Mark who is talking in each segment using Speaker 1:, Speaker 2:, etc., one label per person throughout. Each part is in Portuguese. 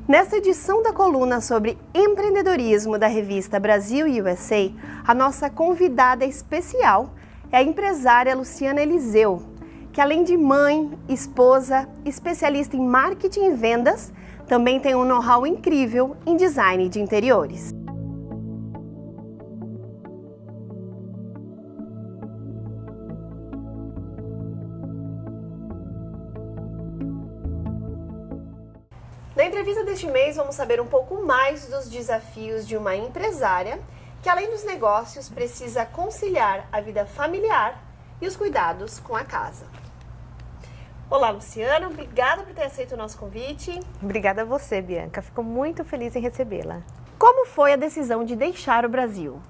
Speaker 1: Nesta edição da coluna sobre empreendedorismo da revista Brasil USA, a nossa convidada especial é a empresária Luciana Eliseu, que além de mãe, esposa, especialista em marketing e vendas, também tem um know-how incrível em design de interiores. Na entrevista deste mês, vamos saber um pouco mais dos desafios de uma empresária que, além dos negócios, precisa conciliar a vida familiar e os cuidados com a casa. Olá, Luciana, obrigada por ter aceito o nosso convite.
Speaker 2: Obrigada a você, Bianca. Fico muito feliz em recebê-la.
Speaker 1: Como foi a decisão de deixar o Brasil?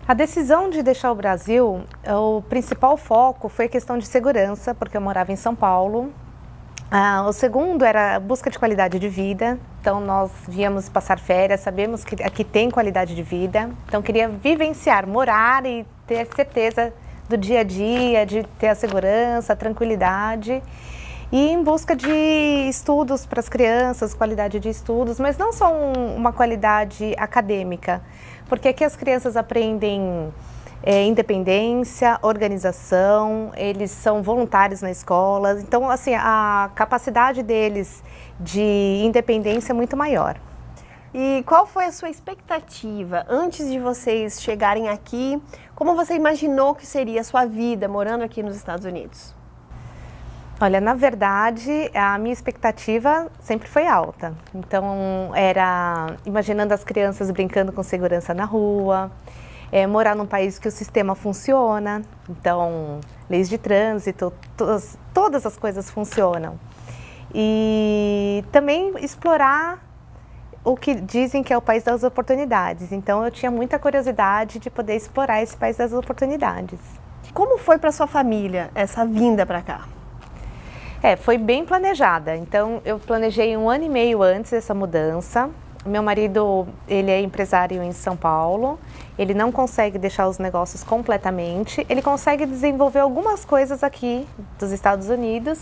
Speaker 2: A decisão de deixar o Brasil, o principal foco foi a questão de segurança, porque eu morava em São Paulo. O segundo era a busca de qualidade de vida, então nós viemos passar férias, sabemos que aqui tem qualidade de vida, então queria vivenciar, morar e ter certeza do dia a dia, de ter a segurança, a tranquilidade e em busca de estudos para as crianças, qualidade de estudos, mas não só uma qualidade acadêmica, porque aqui as crianças aprendem independência, organização, eles são voluntários na escola, então assim, a capacidade deles de independência é muito maior.
Speaker 1: E qual foi a sua expectativa antes de vocês chegarem aqui? Como você imaginou que seria a sua vida morando aqui nos Estados Unidos?
Speaker 2: Olha, na verdade, a minha expectativa sempre foi alta. Então, era imaginando as crianças brincando com segurança na rua, morar num país que o sistema funciona, então, leis de trânsito, todas as coisas funcionam. E também explorar o que dizem que é o país das oportunidades. Então, eu tinha muita curiosidade de poder explorar esse país das oportunidades.
Speaker 1: Como foi para sua família essa vinda para cá?
Speaker 2: Foi bem planejada. Então, eu planejei 1 ano e meio antes dessa mudança. Meu marido, ele é empresário em São Paulo. Ele não consegue deixar os negócios completamente. Ele consegue desenvolver algumas coisas aqui dos Estados Unidos.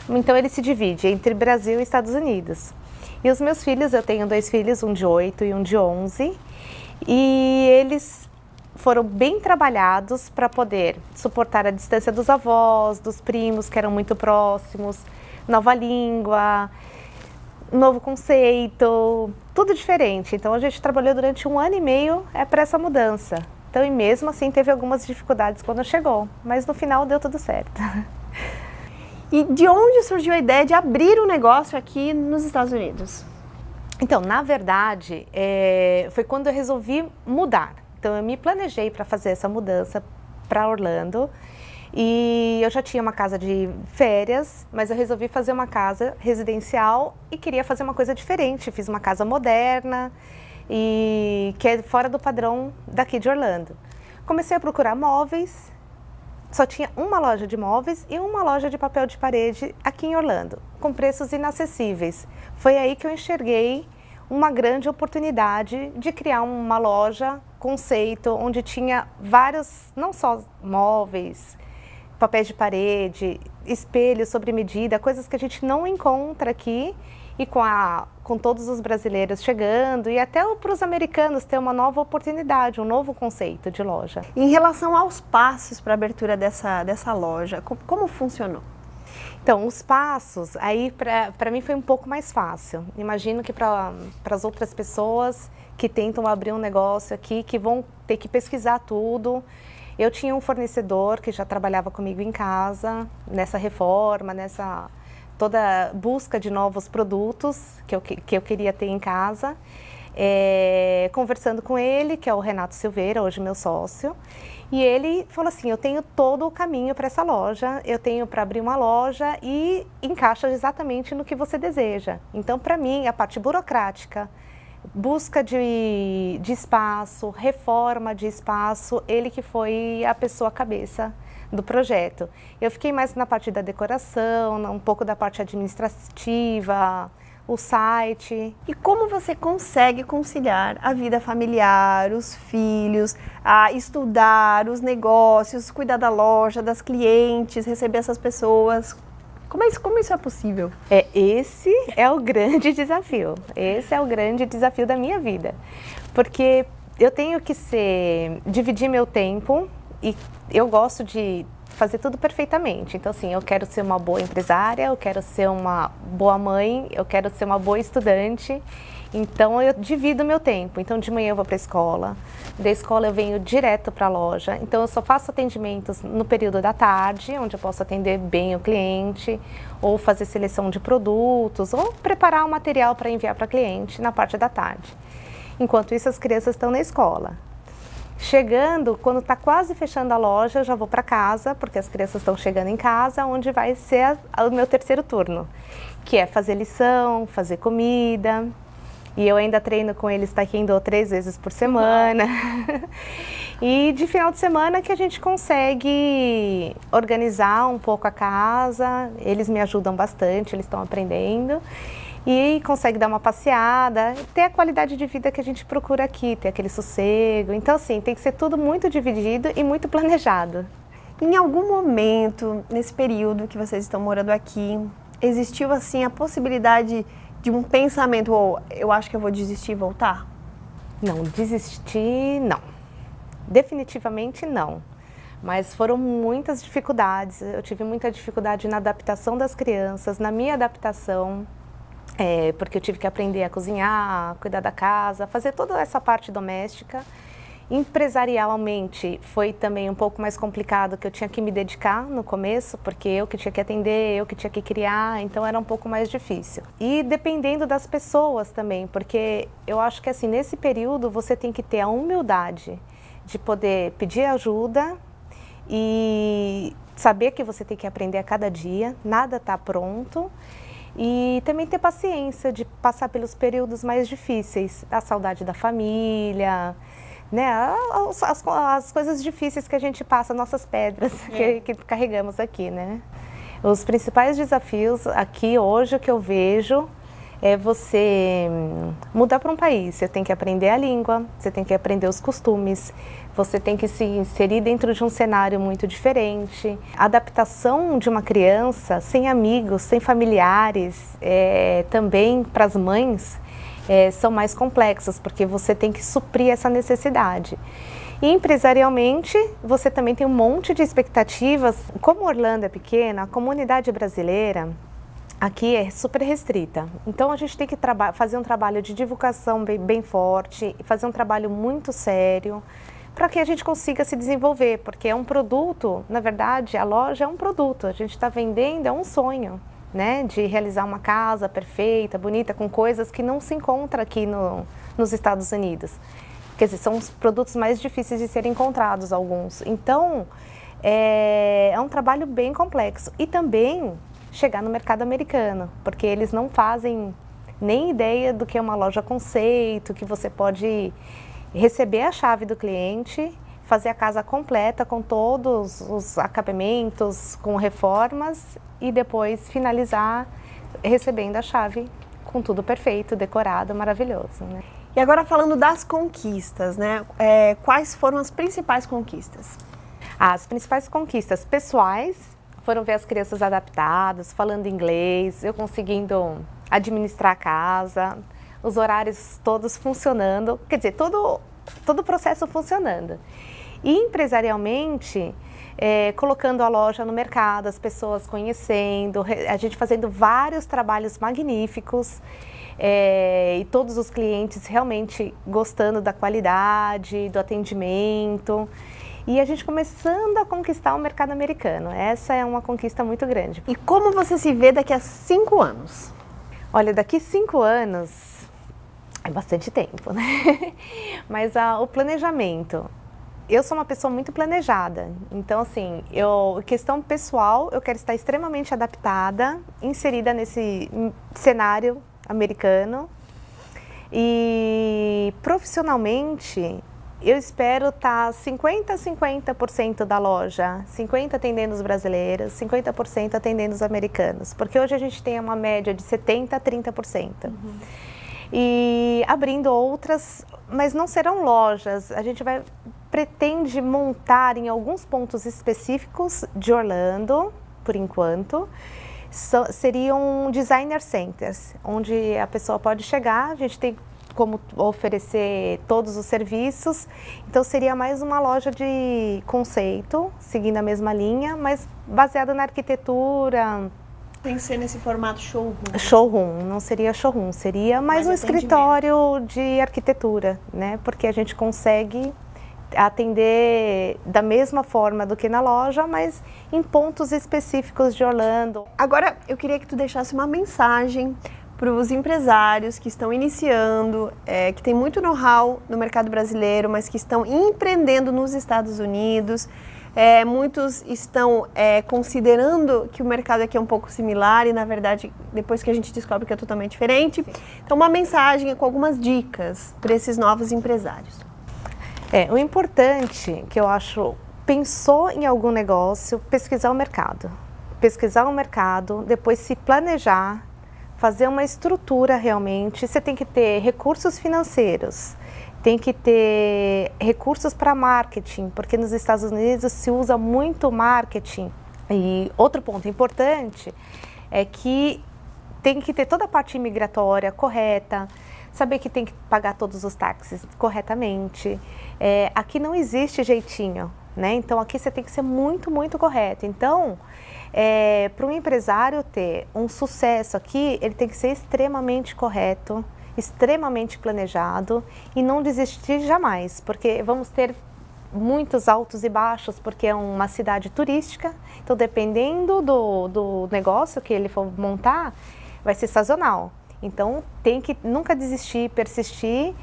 Speaker 2: Então, ele se divide entre Brasil e Estados Unidos. E os meus filhos, eu tenho 2 filhos, um de 8 e um de 11. E eles foram bem trabalhados para poder suportar a distância dos avós, dos primos que eram muito próximos, nova língua, novo conceito, tudo diferente. Então a gente trabalhou durante 1 ano e meio para essa mudança. Então e mesmo assim teve algumas dificuldades quando chegou, mas no final deu tudo certo.
Speaker 1: E de onde surgiu a ideia de abrir um negócio aqui nos Estados Unidos?
Speaker 2: Então, na verdade, foi quando eu resolvi mudar. Então eu me planejei para fazer essa mudança para Orlando e eu já tinha uma casa de férias, mas eu resolvi fazer uma casa residencial e queria fazer uma coisa diferente. Fiz uma casa moderna e que é fora do padrão daqui de Orlando. Comecei a procurar móveis, só tinha uma loja de móveis e uma loja de papel de parede aqui em Orlando, com preços inacessíveis. Foi aí que eu enxerguei uma grande oportunidade de criar uma loja conceito, onde tinha vários, não só móveis, papéis de parede, espelhos sobre medida, coisas que a gente não encontra aqui e com todos os brasileiros chegando e até para os americanos ter uma nova oportunidade, um novo conceito de loja.
Speaker 1: Em relação aos passos para a abertura dessa loja, como funcionou?
Speaker 2: Então, os passos, aí para mim foi um pouco mais fácil. Imagino que para as outras pessoas que tentam abrir um negócio aqui, que vão ter que pesquisar tudo. Eu tinha um fornecedor que já trabalhava comigo em casa, nessa reforma, nessa toda busca de novos produtos que eu queria ter em casa. Conversando com ele, que é o Renato Silveira, hoje meu sócio. E ele falou assim, eu tenho todo o caminho para essa loja, eu tenho para abrir uma loja e encaixa exatamente no que você deseja. Então, para mim, a parte burocrática, busca de espaço, reforma de espaço, ele que foi a pessoa cabeça do projeto. Eu fiquei mais na parte da decoração, um pouco da parte administrativa, o site.
Speaker 1: E como você consegue conciliar a vida familiar, os filhos, a estudar, os negócios, cuidar da loja, das clientes, receber essas pessoas? Como isso é possível?
Speaker 2: Esse é o grande desafio. Esse é o grande desafio da minha vida. Porque eu tenho que dividir meu tempo e eu gosto de fazer tudo perfeitamente. Então, assim, eu quero ser uma boa empresária, eu quero ser uma boa mãe, eu quero ser uma boa estudante. Então, eu divido meu tempo. Então, de manhã eu vou para a escola, da escola eu venho direto para a loja. Então, eu só faço atendimentos no período da tarde, onde eu posso atender bem o cliente, ou fazer seleção de produtos, ou preparar o material para enviar para cliente na parte da tarde. Enquanto isso, as crianças estão na escola. Chegando, quando está quase fechando a loja, eu já vou para casa, porque as crianças estão chegando em casa, onde vai ser o meu terceiro turno, que é fazer lição, fazer comida. E eu ainda treino com eles taekwondo 3 vezes por semana. E de final de semana que a gente consegue organizar um pouco a casa, eles me ajudam bastante, eles estão aprendendo. E consegue dar uma passeada, ter a qualidade de vida que a gente procura aqui, ter aquele sossego. Então, assim, tem que ser tudo muito dividido e muito planejado.
Speaker 1: Em algum momento, nesse período que vocês estão morando aqui, existiu, assim, a possibilidade de um pensamento, ou eu acho que eu vou desistir e voltar?
Speaker 2: Não, desistir, não. Definitivamente não. Mas foram muitas dificuldades. Eu tive muita dificuldade na adaptação das crianças, na minha adaptação. Porque eu tive que aprender a cozinhar, cuidar da casa, fazer toda essa parte doméstica. Empresarialmente foi também um pouco mais complicado, que eu tinha que me dedicar no começo, porque eu que tinha que atender, eu que tinha que criar, então era um pouco mais difícil. E dependendo das pessoas também, porque eu acho que assim, nesse período você tem que ter a humildade de poder pedir ajuda e saber que você tem que aprender a cada dia, nada está pronto. E também ter paciência de passar pelos períodos mais difíceis, a saudade da família, né? As coisas difíceis que a gente passa, nossas pedras que carregamos aqui, né? Os principais desafios aqui hoje, o que eu vejo é você mudar para um país. Você tem que aprender a língua, você tem que aprender os costumes, você tem que se inserir dentro de um cenário muito diferente. A adaptação de uma criança sem amigos, sem familiares, também para as mães, são mais complexas, porque você tem que suprir essa necessidade. E empresarialmente, você também tem um monte de expectativas. Como Orlando é pequena, a comunidade brasileira aqui é super restrita, então a gente tem que fazer um trabalho de divulgação bem forte, fazer um trabalho muito sério, para que a gente consiga se desenvolver, porque é um produto, na verdade a loja é um produto, a gente está vendendo, é um sonho, né, de realizar uma casa perfeita, bonita, com coisas que não se encontra aqui nos Estados Unidos. Quer dizer, são os produtos mais difíceis de serem encontrados, alguns. Então, é um trabalho bem complexo. E também chegar no mercado americano, porque eles não fazem nem ideia do que é uma loja conceito, que você pode receber a chave do cliente, fazer a casa completa com todos os acabamentos, com reformas e depois finalizar recebendo a chave com tudo perfeito, decorado, maravilhoso, né?
Speaker 1: E agora falando das conquistas, né? Quais foram as principais conquistas?
Speaker 2: As principais conquistas pessoais foram ver as crianças adaptadas, falando inglês, eu conseguindo administrar a casa, os horários todos funcionando, quer dizer, todo o processo funcionando. E empresarialmente, colocando a loja no mercado, as pessoas conhecendo, a gente fazendo vários trabalhos magníficos, e todos os clientes realmente gostando da qualidade, do atendimento. E a gente começando a conquistar o mercado americano. Essa é uma conquista muito grande.
Speaker 1: E como você se vê daqui a 5 anos?
Speaker 2: Olha, daqui a 5 anos é bastante tempo, né? Mas o planejamento. Eu sou uma pessoa muito planejada. Então, assim, questão pessoal, eu quero estar extremamente adaptada, inserida nesse cenário americano. E profissionalmente, eu espero estar 50% da loja, 50% atendendo os brasileiros, 50% atendendo os americanos, porque hoje a gente tem uma média de 70% a 30%. E abrindo outras, mas não serão lojas, a gente pretende montar em alguns pontos específicos de Orlando, por enquanto, seriam designer centers, onde a pessoa pode chegar, a gente tem como oferecer todos os serviços, então seria mais uma loja de conceito, seguindo a mesma linha, mas baseada na arquitetura.
Speaker 1: Tem que ser nesse formato showroom.
Speaker 2: Showroom, não seria showroom, seria mais um escritório de arquitetura, né? Porque a gente consegue atender da mesma forma do que na loja, mas em pontos específicos de Orlando.
Speaker 1: Agora, eu queria que tu deixasse uma mensagem para os empresários que estão iniciando, que tem muito know-how no mercado brasileiro, mas que estão empreendendo nos Estados Unidos. Muitos estão considerando que o mercado aqui é um pouco similar e, na verdade, depois que a gente descobre que é totalmente diferente. Sim. Então, uma mensagem com algumas dicas para esses novos empresários.
Speaker 2: O importante que eu acho, pensou em algum negócio, pesquisar o mercado. Pesquisar o mercado, depois se planejar, fazer uma estrutura realmente. Você tem que ter recursos financeiros, tem que ter recursos para marketing, porque nos Estados Unidos se usa muito marketing. E outro ponto importante é que tem que ter toda a parte imigratória correta, saber que tem que pagar todos os taxas corretamente. Aqui não existe jeitinho, né? Então aqui você tem que ser muito, muito correto. Então, para um empresário ter um sucesso aqui, ele tem que ser extremamente correto, extremamente planejado e não desistir jamais, porque vamos ter muitos altos e baixos, porque é uma cidade turística, então dependendo do negócio que ele for montar, vai ser sazonal. Então tem que nunca desistir, persistir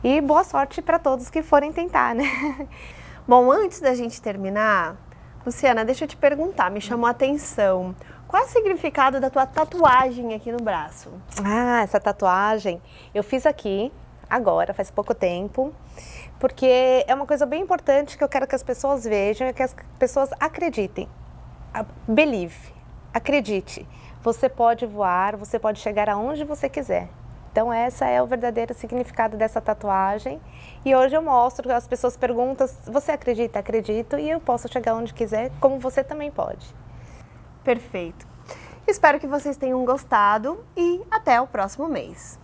Speaker 2: e boa sorte para todos que forem tentar, né?
Speaker 1: Bom, antes da gente terminar, Luciana, deixa eu te perguntar, me chamou a atenção. Qual é o significado da tua tatuagem aqui no braço?
Speaker 2: Essa tatuagem eu fiz aqui, agora, faz pouco tempo, porque é uma coisa bem importante que eu quero que as pessoas vejam e que as pessoas acreditem. Believe, acredite. Você pode voar, você pode chegar aonde você quiser. Então essa é o verdadeiro significado dessa tatuagem. E hoje eu mostro, as pessoas perguntam, você acredita? Acredito, e eu posso chegar onde quiser, como você também pode.
Speaker 1: Perfeito. Espero que vocês tenham gostado e até o próximo mês.